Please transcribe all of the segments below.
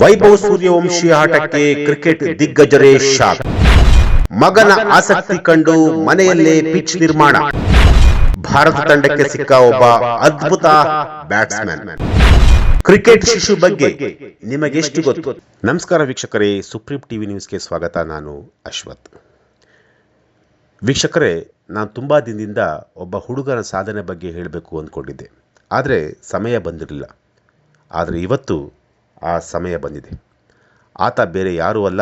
ವೈಭವ್ ಸೂರ್ಯವಂಶಿ ಆಟಕ್ಕೆ cricket ದಿಗ್ಗಜರೇ shock. ಮಗನ ಆಸಕ್ತಿ ಕಂಡು ಮನೆಯಲ್ಲೇ ಪಿಚ್ ನಿರ್ಮಾಣ. ಭಾರತ ತಂಡಕ್ಕೆ ಸಿಕ್ಕ ಒಬ್ಬ ಅದ್ಭುತ ಬ್ಯಾಟ್ಸ್ಮನ್. ಕ್ರಿಕೆಟ್ ಶಿಶು ಬಗ್ಗೆ ನಿಮಗೆಷ್ಟು ಗೊತ್ತು? ನಮಸ್ಕಾರ ವೀಕ್ಷಕರೇ, ಸುಪ್ರೀಂ ಟಿವಿ ನ್ಯೂಸ್ಗೆ ಸ್ವಾಗತ. ನಾನು ಅಶ್ವಥ್. ವೀಕ್ಷಕರೇ, ನಾನು ತುಂಬ ದಿನದಿಂದ ಒಬ್ಬ ಹುಡುಗನ ಸಾಧನೆ ಬಗ್ಗೆ ಹೇಳಬೇಕು ಅಂದ್ಕೊಂಡಿದ್ದೆ, ಆದರೆ ಸಮಯ ಬಂದಿರಲಿಲ್ಲ. ಆದರೆ ಇವತ್ತು ಆ ಸಮಯ ಬಂದಿದೆ. ಆತ ಬೇರೆ ಯಾರೂ ಅಲ್ಲ,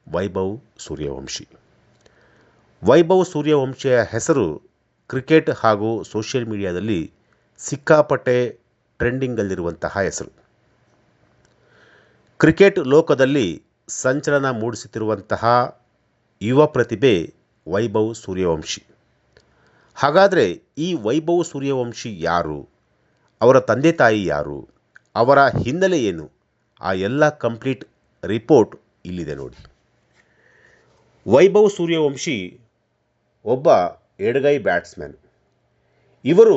ವೈಭವ್ ಸೂರ್ಯವಂಶಿ. ವೈಭವ್ ಸೂರ್ಯವಂಶಿಯ ಹೆಸರು ಕ್ರಿಕೆಟ್ ಹಾಗೂ ಸೋಷಿಯಲ್ ಮೀಡಿಯಾದಲ್ಲಿ ಸಿಕ್ಕಾಪಟ್ಟೆ ಟ್ರೆಂಡಿಂಗಲ್ಲಿರುವಂತಹ ಹೆಸರು. ಕ್ರಿಕೆಟ್ ಲೋಕದಲ್ಲಿ ಸಂಚಲನ ಮೂಡಿಸುತ್ತಿರುವಂತಹ ಯುವ ಪ್ರತಿಭೆ ವೈಭವ್ ಸೂರ್ಯವಂಶಿ. ಹಾಗಾದರೆ ಈ ವೈಭವ್ ಸೂರ್ಯವಂಶಿ ಯಾರು? ಅವರ ತಂದೆ ತಾಯಿ ಯಾರು? ಅವರ ಹಿನ್ನೆಲೆ ಏನು? ಆ ಎಲ್ಲ ಕಂಪ್ಲೀಟ್ ರಿಪೋರ್ಟ್ ಇಲ್ಲಿದೆ ನೋಡಿ. ವೈಭವ್ ಸೂರ್ಯವಂಶಿ ಒಬ್ಬ ಎಡಗೈ ಬ್ಯಾಟ್ಸ್ಮನ್. ಇವರು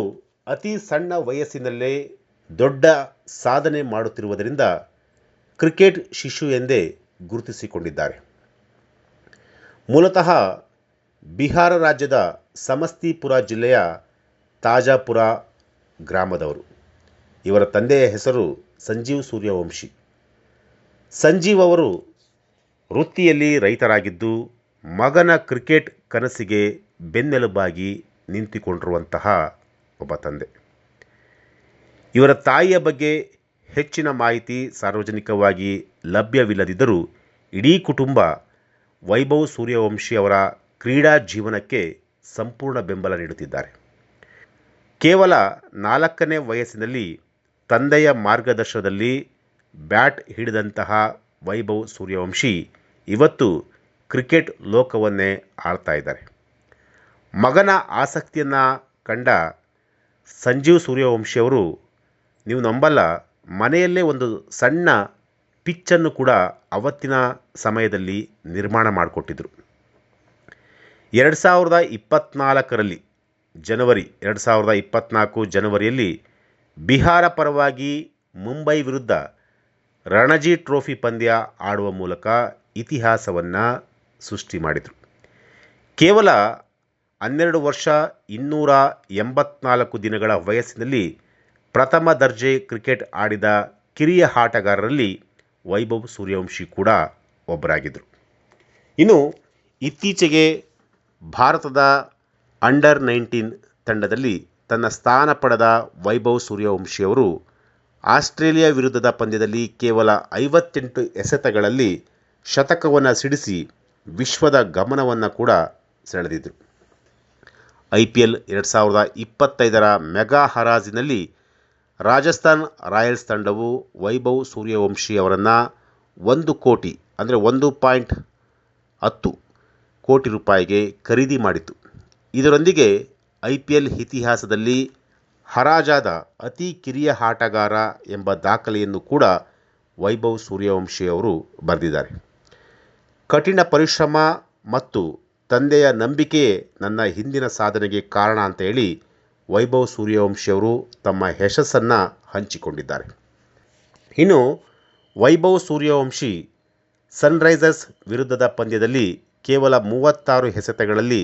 ಅತಿ ಸಣ್ಣ ವಯಸ್ಸಿನಲ್ಲೇ ದೊಡ್ಡ ಸಾಧನೆ ಮಾಡುತ್ತಿರುವುದರಿಂದ ಕ್ರಿಕೆಟ್ ಶಿಶು ಎಂದೇ ಗುರುತಿಸಿಕೊಂಡಿದ್ದಾರೆ. ಮೂಲತಃ ಬಿಹಾರ ರಾಜ್ಯದ ಸಮಸ್ತಿಪುರ ಜಿಲ್ಲೆಯ ತಾಜಾಪುರ ಗ್ರಾಮದವರು. ಇವರ ತಂದೆಯ ಹೆಸರು ಸಂಜೀವ್ ಸೂರ್ಯವಂಶಿ. ಸಂಜೀವ್ ಅವರು ವೃತ್ತಿಯಲ್ಲಿ ರೈತರಾಗಿದ್ದು, ಮಗನ ಕ್ರಿಕೆಟ್ ಕನಸಿಗೆ ಬೆನ್ನೆಲುಬಾಗಿ ನಿಂತುಕೊಂಡಿರುವಂತಹ ಒಬ್ಬ ತಂದೆ. ಇವರ ತಾಯಿಯ ಬಗ್ಗೆ ಹೆಚ್ಚಿನ ಮಾಹಿತಿ ಸಾರ್ವಜನಿಕವಾಗಿ ಲಭ್ಯವಿಲ್ಲದಿದ್ದರೂ ಇಡೀ ಕುಟುಂಬ ವೈಭವ್ ಸೂರ್ಯವಂಶಿ ಅವರ ಕ್ರೀಡಾ ಜೀವನಕ್ಕೆ ಸಂಪೂರ್ಣ ಬೆಂಬಲ ನೀಡುತ್ತಿದ್ದಾರೆ. ಕೇವಲ 4ನೇ ವಯಸ್ಸಿನಲ್ಲಿ ತಂದೆಯ ಮಾರ್ಗದರ್ಶನದಲ್ಲಿ ಬ್ಯಾಟ್ ಹಿಡಿದಂತಹ ವೈಭವ್ ಸೂರ್ಯವಂಶಿ ಇವತ್ತು ಕ್ರಿಕೆಟ್ ಲೋಕವನ್ನೇ ಆಳ್ತಾ ಇದ್ದಾರೆ. ಮಗನ ಆಸಕ್ತಿಯನ್ನು ಕಂಡ ಸಂಜೀವ್ ಸೂರ್ಯವಂಶಿಯವರು, ನೀವು ನಂಬಲ್ಲ, ಮನೆಯಲ್ಲೇ ಒಂದು ಸಣ್ಣ ಪಿಚ್ಚನ್ನು ಕೂಡ ಅವತ್ತಿನ ಸಮಯದಲ್ಲಿ ನಿರ್ಮಾಣ ಮಾಡಿಕೊಟ್ಟಿದ್ರು. 2024ರಲ್ಲಿ ಜನವರಿ 2024 ಜನವರಿಯಲ್ಲಿ ಬಿಹಾರ ಪರವಾಗಿ ಮುಂಬೈ ವಿರುದ್ಧ ರಣಜಿ ಟ್ರೋಫಿ ಪಂದ್ಯ ಆಡುವ ಮೂಲಕ ಇತಿಹಾಸವನ್ನು ಸೃಷ್ಟಿ ಮಾಡಿದರು. ಕೇವಲ 12 ವರ್ಷ 284 ದಿನಗಳ ವಯಸ್ಸಿನಲ್ಲಿ ಪ್ರಥಮ ದರ್ಜೆ ಕ್ರಿಕೆಟ್ ಆಡಿದ ಕಿರಿಯ ಆಟಗಾರರಲ್ಲಿ ವೈಭವ್ ಸೂರ್ಯವಂಶಿ ಕೂಡ ಒಬ್ಬರಾಗಿದ್ದರು. ಇನ್ನು ಇತ್ತೀಚೆಗೆ ಭಾರತದ ಅಂಡರ್ 19 ತಂಡದಲ್ಲಿ ತನ್ನ ಸ್ಥಾನ ಪಡೆದ ವೈಭವ್ ಸೂರ್ಯವಂಶಿಯವರು ಆಸ್ಟ್ರೇಲಿಯಾ ವಿರುದ್ಧದ ಪಂದ್ಯದಲ್ಲಿ ಕೇವಲ 58 ಎಸೆತಗಳಲ್ಲಿ ಶತಕವನ್ನು ಸಿಡಿಸಿ ವಿಶ್ವದ ಗಮನವನ್ನು ಕೂಡ ಸೆಳೆದಿದ್ದರು. IPL 2025ರ ಮೆಗಾ ಹರಾಜಿನಲ್ಲಿ ರಾಜಸ್ಥಾನ್ ರಾಯಲ್ಸ್ ತಂಡವು ವೈಭವ್ ಸೂರ್ಯವಂಶಿ ಅವರನ್ನು 1 ಕೋಟಿ ಅಂದರೆ 1.10 ಕೋಟಿ ರೂಪಾಯಿಗೆ ಖರೀದಿ ಮಾಡಿತು. ಇದರೊಂದಿಗೆ IPL ಇತಿಹಾಸದಲ್ಲಿ ಹರಾಜಾದ ಅತಿ ಕಿರಿಯ ಆಟಗಾರ ಎಂಬ ದಾಖಲೆಯನ್ನು ಕೂಡ ವೈಭವ್ ಸೂರ್ಯವಂಶಿ ಅವರು ಬರೆದಿದ್ದಾರೆ. ಕಠಿಣ ಪರಿಶ್ರಮ ಮತ್ತು ತಂದೆಯ ನಂಬಿಕೆಯೇ ನನ್ನ ಹಿಂದಿನ ಸಾಧನೆಗೆ ಕಾರಣ ಅಂತ ಹೇಳಿ ವೈಭವ್ ಸೂರ್ಯವಂಶಿ ಅವರು ತಮ್ಮ ಯಶಸ್ಸನ್ನು ಹಂಚಿಕೊಂಡಿದ್ದಾರೆ. ಇನ್ನು ವೈಭವ್ ಸೂರ್ಯವಂಶಿ ಸನ್ರೈಸರ್ಸ್ ವಿರುದ್ಧದ ಪಂದ್ಯದಲ್ಲಿ ಕೇವಲ 36 ಎಸೆತಗಳಲ್ಲಿ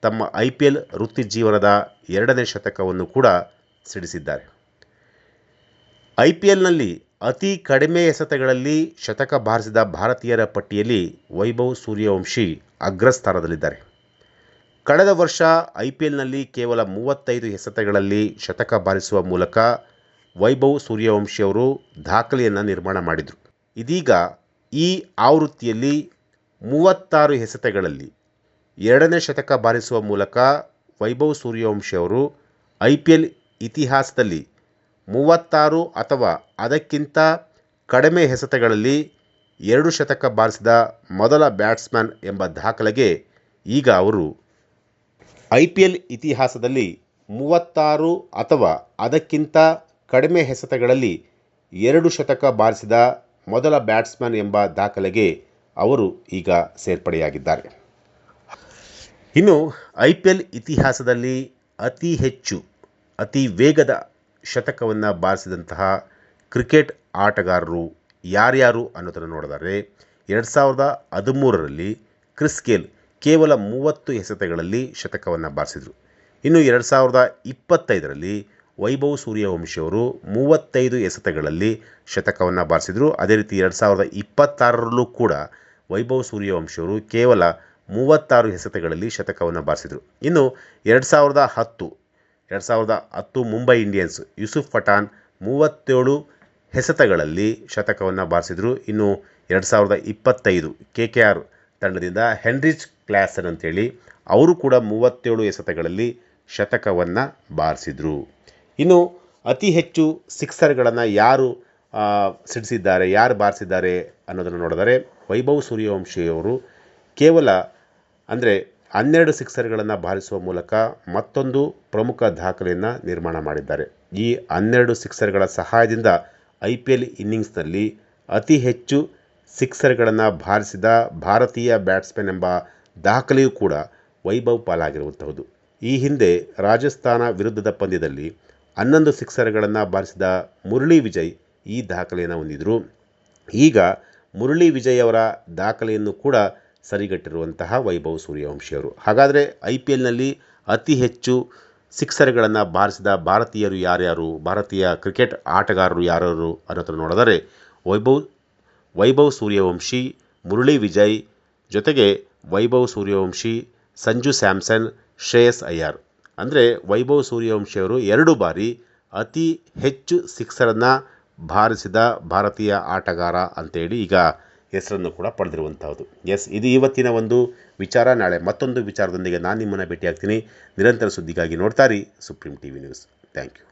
ತಮ್ಮ IPL ವೃತ್ತಿಜೀವನದ 2ನೇ ಶತಕವನ್ನು ಕೂಡ ಸಿಡಿಸಿದ್ದಾರೆ. IPLನಲ್ಲಿ ಅತಿ ಕಡಿಮೆ ಎಸೆತಗಳಲ್ಲಿ ಶತಕ ಬಾರಿಸಿದ ಭಾರತೀಯರ ಪಟ್ಟಿಯಲ್ಲಿ ವೈಭವ್ ಸೂರ್ಯವಂಶಿ ಅಗ್ರಸ್ಥಾನದಲ್ಲಿದ್ದಾರೆ. ಕಳೆದ ವರ್ಷ IPLನಲ್ಲಿ ಕೇವಲ 35 ಎಸೆತಗಳಲ್ಲಿ ಶತಕ ಬಾರಿಸುವ ಮೂಲಕ ವೈಭವ್ ಸೂರ್ಯವಂಶಿ ಅವರು ದಾಖಲೆಯನ್ನು ನಿರ್ಮಾಣ ಮಾಡಿದರು. ಇದೀಗ ಈ ಆವೃತ್ತಿಯಲ್ಲಿ 36 ಎಸೆತಗಳಲ್ಲಿ 2ನೇ ಶತಕ ಬಾರಿಸುವ ಮೂಲಕ ವೈಭವ್ ಸೂರ್ಯವಂಶಿ ಅವರು IPL ಇತಿಹಾಸದಲ್ಲಿ 36 ಅಥವಾ ಅದಕ್ಕಿಂತ ಕಡಿಮೆ ಎಸೆತಗಳಲ್ಲಿ 2 ಶತಕ ಬಾರಿಸಿದ ಮೊದಲ ಬ್ಯಾಟ್ಸ್ಮನ್ ಎಂಬ ದಾಖಲೆಗೆ ಈಗ ಅವರು IPL ಇತಿಹಾಸದಲ್ಲಿ 36 ಅಥವಾ ಅದಕ್ಕಿಂತ ಕಡಿಮೆ ಎಸೆತಗಳಲ್ಲಿ 2 ಶತಕ ಬಾರಿಸಿದ ಮೊದಲ ಬ್ಯಾಟ್ಸ್ಮನ್ ಎಂಬ ದಾಖಲೆಗೆ ಅವರು ಈಗ ಸೇರ್ಪಡೆಯಾಗಿದ್ದಾರೆ. ಇನ್ನು IPL ಇತಿಹಾಸದಲ್ಲಿ ಅತಿ ವೇಗದ ಶತಕವನ್ನು ಬಾರಿಸಿದಂತಹ ಕ್ರಿಕೆಟ್ ಆಟಗಾರರು ಯಾರ್ಯಾರು ಅನ್ನೋದನ್ನು ನೋಡಿದರೆ 2013ರಲ್ಲಿ ಕ್ರಿಸ್ ಗೇಲ್ ಕೇವಲ 30 ಎಸೆತಗಳಲ್ಲಿ ಶತಕವನ್ನು ಬಾರಿಸಿದರು. ಇನ್ನು 2025ರಲ್ಲಿ ವೈಭವ್ ಸೂರ್ಯವಂಶಿಯವರು 35 ಎಸೆತಗಳಲ್ಲಿ ಶತಕವನ್ನು ಬಾರಿಸಿದರು. ಅದೇ ರೀತಿ 2026ರಲ್ಲೂ ಕೂಡ ವೈಭವ್ ಸೂರ್ಯವಂಶಿಯವರು ಕೇವಲ 36 ಎಸೆತಗಳಲ್ಲಿ ಶತಕವನ್ನು ಬಾರಿಸಿದರು. ಇನ್ನು 2010 ಮುಂಬೈ ಇಂಡಿಯನ್ಸ್ ಯೂಸುಫ್ ಪಠಾಣ್ 37 ಎಸೆತಗಳಲ್ಲಿ ಶತಕವನ್ನು ಬಾರಿಸಿದರು. ಇನ್ನು 2025 KKR ತಂಡದಿಂದ ಹೆನ್ರಿಚ್ ಕ್ಲಾಸನ್ ಅಂತೇಳಿ ಅವರು ಕೂಡ 37 ಎಸೆತಗಳಲ್ಲಿ ಶತಕವನ್ನು ಬಾರಿಸಿದರು. ಇನ್ನು ಅತಿ ಹೆಚ್ಚು ಸಿಕ್ಸರ್ಗಳನ್ನು ಯಾರು ಸಿಡಿಸಿದ್ದಾರೆ, ಯಾರು ಬಾರಿಸಿದ್ದಾರೆ ಅನ್ನೋದನ್ನು ನೋಡಿದರೆ ವೈಭವ್ ಸೂರ್ಯವಂಶಿಯವರು ಕೇವಲ 12 ಸಿಕ್ಸರ್ಗಳನ್ನು ಬಾರಿಸುವ ಮೂಲಕ ಮತ್ತೊಂದು ಪ್ರಮುಖ ದಾಖಲೆಯನ್ನು ನಿರ್ಮಾಣ ಮಾಡಿದ್ದಾರೆ. ಈ 12 ಸಿಕ್ಸರ್ಗಳ ಸಹಾಯದಿಂದ IPL ಇನ್ನಿಂಗ್ಸ್ನಲ್ಲಿ ಅತಿ ಹೆಚ್ಚು ಸಿಕ್ಸರ್ಗಳನ್ನು ಬಾರಿಸಿದ ಭಾರತೀಯ ಬ್ಯಾಟ್ಸ್ಮನ್ ಎಂಬ ದಾಖಲೆಯೂ ಕೂಡ ವೈಭವ್ ಪಾಲಾಗಿರುವಂತಹದ್ದು. ಈ ಹಿಂದೆ ರಾಜಸ್ಥಾನ ವಿರುದ್ಧದ ಪಂದ್ಯದಲ್ಲಿ 11 ಸಿಕ್ಸರ್ಗಳನ್ನು ಬಾರಿಸಿದ ಮುರಳಿ ವಿಜಯ್ ಈ ದಾಖಲೆಯನ್ನು ಹೊಂದಿದರು. ಈಗ ಮುರಳಿ ವಿಜಯ್ ಅವರ ದಾಖಲೆಯನ್ನು ಕೂಡ ಸರಿಗಟ್ಟಿರುವಂತಹ ವೈಭವ್ ಸೂರ್ಯವಂಶಿಯವರು. ಹಾಗಾದರೆ IPLನಲ್ಲಿ ಅತಿ ಹೆಚ್ಚು ಸಿಕ್ಸರ್ಗಳನ್ನು ಬಾರಿಸಿದ ಭಾರತೀಯರು ಯಾರ್ಯಾರು, ಭಾರತೀಯ ಕ್ರಿಕೆಟ್ ಆಟಗಾರರು ಯಾರ್ಯಾರು ಅನ್ನೋದನ್ನು ನೋಡಿದರೆ ವೈಭವ್ ಸೂರ್ಯವಂಶಿ, ಮುರಳಿ ವಿಜಯ್, ಜೊತೆಗೆ ವೈಭವ್ ಸೂರ್ಯವಂಶಿ, ಸಂಜು ಸ್ಯಾಮ್ಸನ್, ಶ್ರೇಯಸ್ ಅಯ್ಯರ್. ವೈಭವ್ ಸೂರ್ಯವಂಶಿಯವರು 2 ಬಾರಿ ಅತಿ ಹೆಚ್ಚು ಸಿಕ್ಸರನ್ನು ಬಾರಿಸಿದ ಭಾರತೀಯ ಆಟಗಾರ ಅಂತೇಳಿ ಈಗ ಹೆಸರನ್ನು ಕೂಡ ಪಡೆದಿರುವಂಥದ್ದು. ಇದು ಇವತ್ತಿನ ಒಂದು ವಿಚಾರ. ನಾಳೆ ಮತ್ತೊಂದು ವಿಚಾರದೊಂದಿಗೆ ನಾನು ನಿಮ್ಮನ್ನು ಭೇಟಿಯಾಗ್ತೀನಿ. ನಿರಂತರ ಸುದ್ದಿಗಾಗಿ ನೋಡ್ತಾ ಇರಿ Supreme TV news. Thank you.